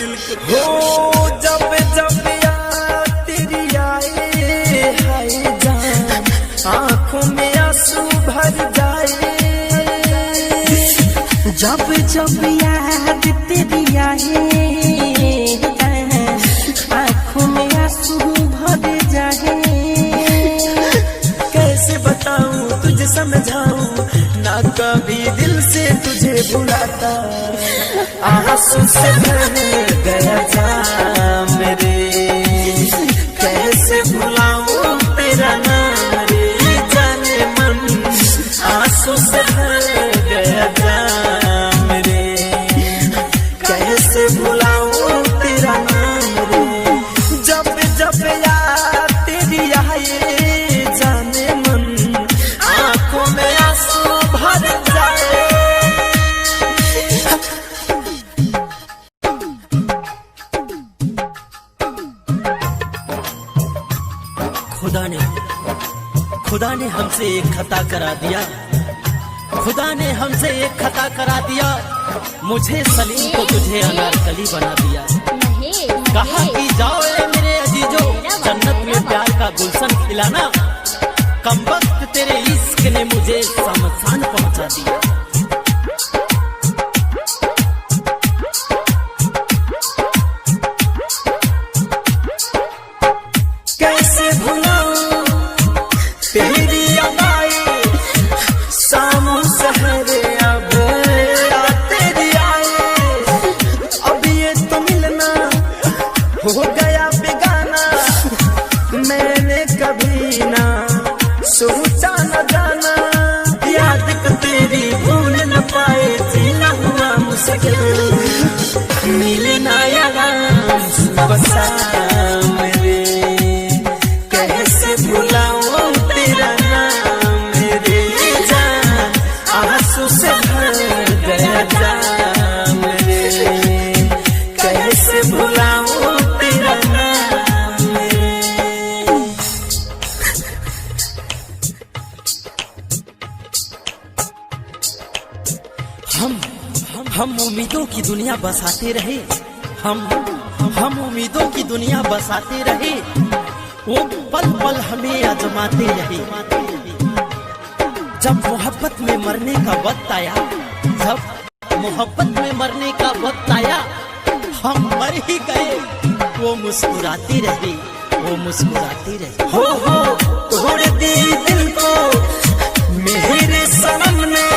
दिल को हो। जब जब याद तेरी आए हाय जान, आँखों में आंसू भर जाए। जब जब याद तेरी आए आँखों में आंसू भर जाए। कैसे बताऊं तुझे समझाऊं, ना कभी दिल से तुझे भुलाता। आंसू से भर गया जाम रे, कैसे भुलाऊं तेरा नाम रे जाने मन। आंसू से भर गया जाम रे, कैसे भुलाऊं तेरा नाम रे। जब जब याद तेरी आए जाने मन, आंखों में आंसू भर जाए। खुदा ने हमसे एक खता करा दिया, खुदा ने हमसे एक खता करा दिया। मुझे सलीम को तुझे अनारकली बना दिया। कहा कि जाओ ए मेरे अजीजो, जन्नत में प्यार का गुलशन खिलाना। कमबख्त तेरे इश्क ने मुझे शमशान पहुंचा दिया। कैसे भुलाऊं तेरी अदाएं, शाम सहरे अब तेरी आए। अब ये तो मिलना हो गया बेगाना, मैंने कभी ना सोचा न जाना। याद को तेरी भूल न पाए, जीना हुआ मुश्किल, मिलना याराम सुबह शाम रे। कैसे भुलाऊं तेरा नाम रे जान, आंसू से भर गया जाम रे। कैसे भुलाऊं तेरा नाम रे। हम उम्मीदों की दुनिया बसाते रहे, हम उम्मीदों की दुनिया बसाते रहे। वो पल पल हमें आजमाते रहे। जब मोहब्बत में मरने का वक्त आया, जब मोहब्बत में मरने का वक्त आया, हम मर ही गए। वो मुस्कुराते रहे, वो मुस्कुराते रहे। हो तोड़ दी दिल को मेरे सनम ने,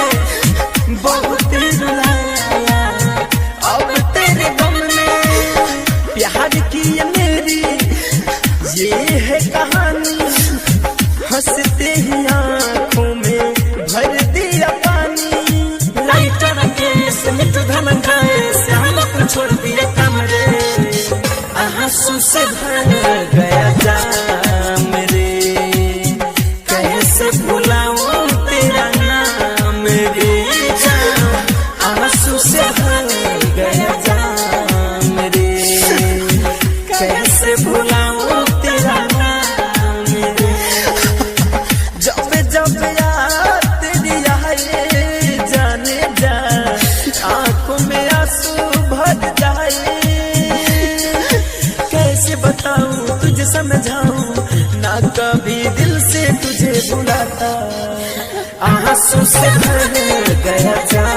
बहुत रुलाया अब तेरे गम में। प्यार की ये मेरी ये है कहानी, हंसते ही आंखों में भर दिया पानी। लाइटर के समित धमन खाए, श्याम को छोड़ दिए कमरे। आंसू से भर गया जाम रे, कैसे भुलाऊं तेरा नाम रे जान। आंसू से भर गया जाम रे, कैसे भुलाऊं तेरा नाम रे। जब जब याद तेरी आए जाने जा, आंखों में आंसू भर जाए। कैसे बताऊं तुझे समझाऊं, ना कभी दिल से तुझे भुलाता। आंसू से भर गया जाम